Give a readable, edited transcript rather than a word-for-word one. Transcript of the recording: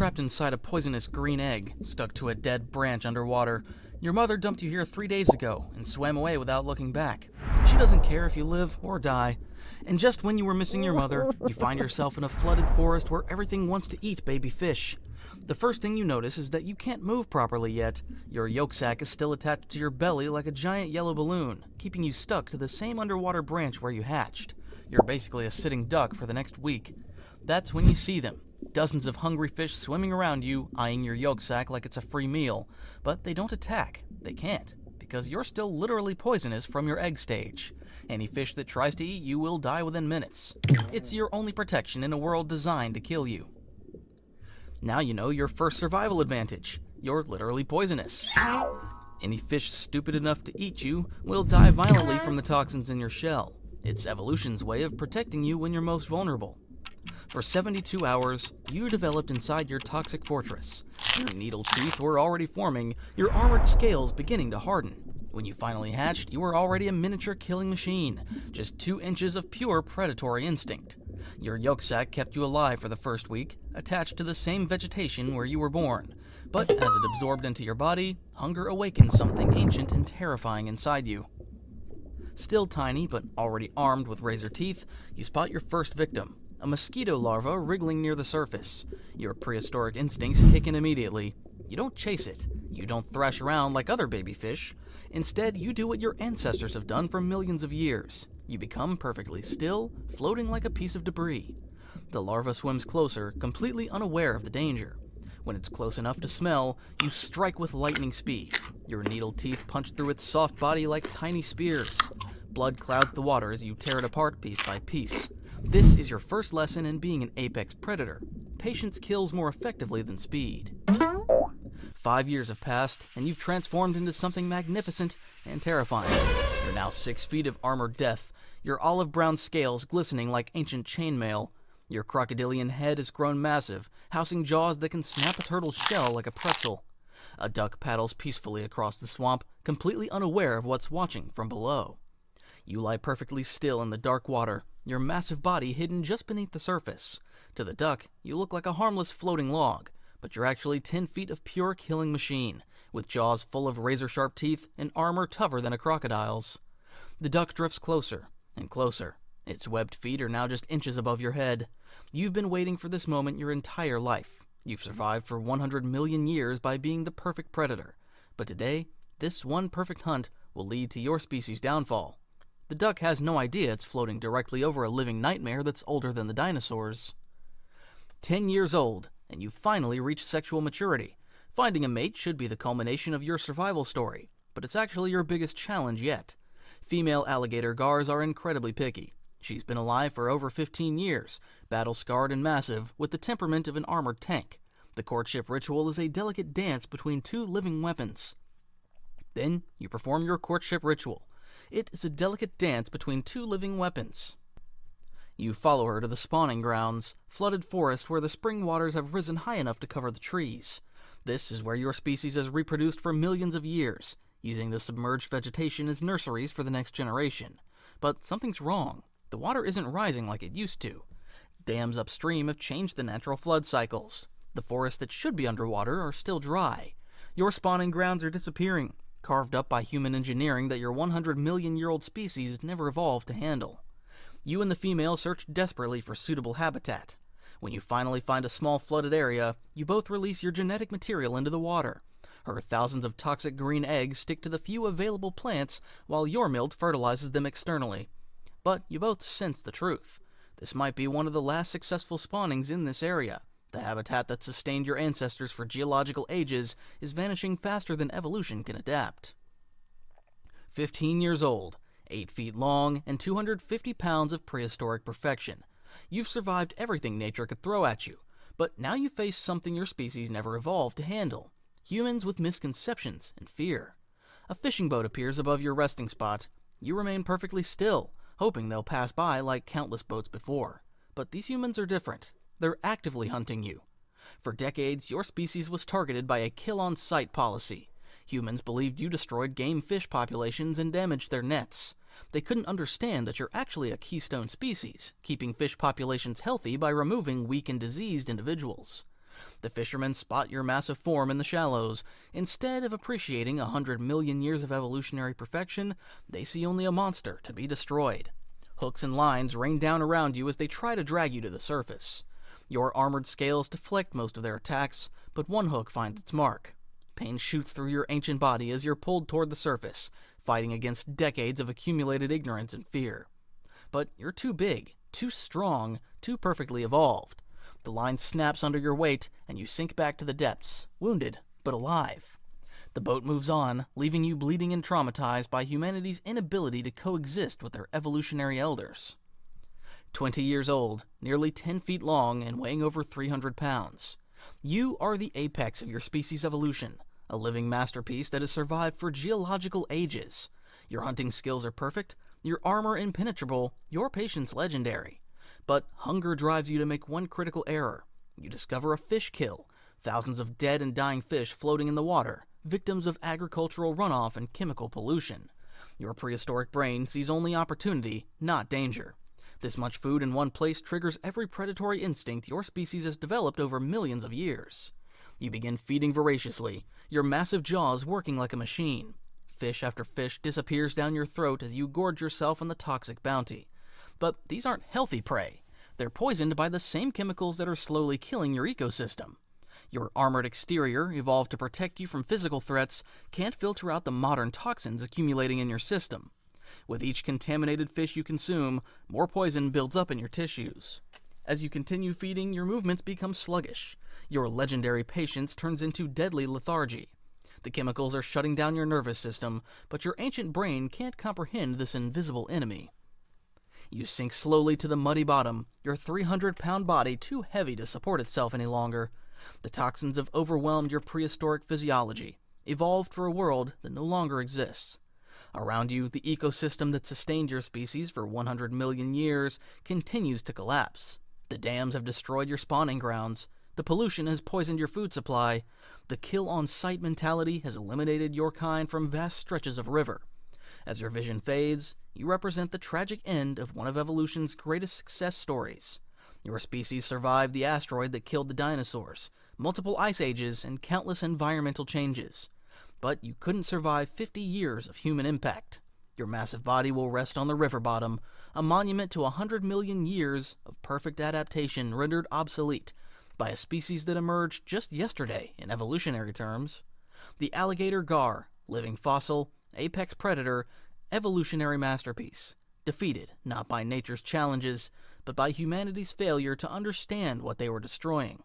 trapped inside a poisonous green egg, stuck to a dead branch underwater. Your mother dumped you here 3 days ago and swam away without looking back. She doesn't care if you live or die. And just when you were missing your mother, you find yourself in a flooded forest where everything wants to eat baby fish. The first thing you notice is that you can't move properly yet. Your yolk sac is still attached to your belly like a giant yellow balloon, keeping you stuck to the same underwater branch where you hatched. You're basically a sitting duck for the next week. That's when you see them. Dozens of hungry fish swimming around you, eyeing your yolk sac like it's a free meal. But they don't attack. They can't, because you're still literally poisonous from your egg stage. Any fish that tries to eat you will die within minutes. It's your only protection in a world designed to kill you. Now you know your first survival advantage. You're literally poisonous. Any fish stupid enough to eat you will die violently from the toxins in your shell. It's evolution's way of protecting you when you're most vulnerable. For 72 hours, you developed inside your toxic fortress. Your needle teeth were already forming, your armored scales beginning to harden. When you finally hatched, you were already a miniature killing machine, just 2 inches of pure predatory instinct. Your yolk sac kept you alive for the first week, attached to the same vegetation where you were born. But as it absorbed into your body, hunger awakened something ancient and terrifying inside you. Still tiny, but already armed with razor teeth, you spot your first victim. A mosquito larva wriggling near the surface. Your prehistoric instincts kick in immediately. You don't chase it. You don't thrash around like other baby fish. Instead, you do what your ancestors have done for millions of years. You become perfectly still, floating like a piece of debris. The larva swims closer, completely unaware of the danger. When it's close enough to smell, you strike with lightning speed. Your needle teeth punch through its soft body like tiny spears. Blood clouds the water as you tear it apart piece by piece. This is your first lesson in being an apex predator. Patience kills more effectively than speed. 5 years have passed, and you've transformed into something magnificent and terrifying. You're now 6 feet of armored death, your olive-brown scales glistening like ancient chainmail. Your crocodilian head has grown massive, housing jaws that can snap a turtle's shell like a pretzel. A duck paddles peacefully across the swamp, completely unaware of what's watching from below. You lie perfectly still in the dark water, your massive body hidden just beneath the surface. To the duck, you look like a harmless floating log, but you're actually 10 feet of pure killing machine, with jaws full of razor-sharp teeth and armor tougher than a crocodile's. The duck drifts closer and closer. Its webbed feet are now just inches above your head. You've been waiting for this moment your entire life. You've survived for 100 million years by being the perfect predator. But today, this one perfect hunt will lead to your species' downfall. The duck has no idea it's floating directly over a living nightmare that's older than the dinosaurs. 10 years old, and you've finally reached sexual maturity. Finding a mate should be the culmination of your survival story, but it's actually your biggest challenge yet. Female alligator gars are incredibly picky. She's been alive for over 15 years, battle-scarred and massive, with the temperament of an armored tank. The courtship ritual is a delicate dance between 2 living weapons. Then, you perform your courtship ritual. It is a delicate dance between 2 living weapons. You follow her to the spawning grounds, flooded forest where the spring waters have risen high enough to cover the trees. This is where your species has reproduced for millions of years, using the submerged vegetation as nurseries for the next generation. But something's wrong. The water isn't rising like it used to. Dams upstream have changed the natural flood cycles. The forests that should be underwater are still dry. Your spawning grounds are disappearing, carved up by human engineering that your 100 million-year-old species never evolved to handle. You and the female search desperately for suitable habitat. When you finally find a small flooded area, you both release your genetic material into the water. Her thousands of toxic green eggs stick to the few available plants, while your milt fertilizes them externally. But you both sense the truth. This might be one of the last successful spawnings in this area. The habitat that sustained your ancestors for geological ages is vanishing faster than evolution can adapt. 15 years old, 8 feet long, and 250 pounds of prehistoric perfection. You've survived everything nature could throw at you, but now you face something your species never evolved to handle. Humans with misconceptions and fear. A fishing boat appears above your resting spot. You remain perfectly still, hoping they'll pass by like countless boats before. But these humans are different. They're actively hunting you. For decades, your species was targeted by a kill-on-sight policy. Humans believed you destroyed game fish populations and damaged their nets. They couldn't understand that you're actually a keystone species, keeping fish populations healthy by removing weak and diseased individuals. The fishermen spot your massive form in the shallows. Instead of appreciating 100 million years of evolutionary perfection, they see only a monster to be destroyed. Hooks and lines rain down around you as they try to drag you to the surface. Your armored scales deflect most of their attacks, but one hook finds its mark. Pain shoots through your ancient body as you're pulled toward the surface, fighting against decades of accumulated ignorance and fear. But you're too big, too strong, too perfectly evolved. The line snaps under your weight, and you sink back to the depths, wounded, but alive. The boat moves on, leaving you bleeding and traumatized by humanity's inability to coexist with their evolutionary elders. 20 years old, nearly 10 feet long, and weighing over 300 pounds. You are the apex of your species' evolution, a living masterpiece that has survived for geological ages. Your hunting skills are perfect, your armor impenetrable, your patience legendary. But hunger drives you to make one critical error. You discover a fish kill, thousands of dead and dying fish floating in the water, victims of agricultural runoff and chemical pollution. Your prehistoric brain sees only opportunity, not danger. This much food in one place triggers every predatory instinct your species has developed over millions of years. You begin feeding voraciously, your massive jaws working like a machine. Fish after fish disappears down your throat as you gorge yourself on the toxic bounty. But these aren't healthy prey. They're poisoned by the same chemicals that are slowly killing your ecosystem. Your armored exterior, evolved to protect you from physical threats, can't filter out the modern toxins accumulating in your system. With each contaminated fish you consume, more poison builds up in your tissues. As you continue feeding, your movements become sluggish. Your legendary patience turns into deadly lethargy. The chemicals are shutting down your nervous system, but your ancient brain can't comprehend this invisible enemy. You sink slowly to the muddy bottom, your 300-pound body too heavy to support itself any longer. The toxins have overwhelmed your prehistoric physiology, evolved for a world that no longer exists. Around you, the ecosystem that sustained your species for 100 million years continues to collapse. The dams have destroyed your spawning grounds. The pollution has poisoned your food supply. The kill-on-sight mentality has eliminated your kind from vast stretches of river. As your vision fades, you represent the tragic end of one of evolution's greatest success stories. Your species survived the asteroid that killed the dinosaurs, multiple ice ages, and countless environmental changes. But you couldn't survive 50 years of human impact. Your massive body will rest on the river bottom, a monument to 100 million years of perfect adaptation rendered obsolete by a species that emerged just yesterday in evolutionary terms. The Alligator Gar, living fossil, apex predator, evolutionary masterpiece, defeated not by nature's challenges, but by humanity's failure to understand what they were destroying.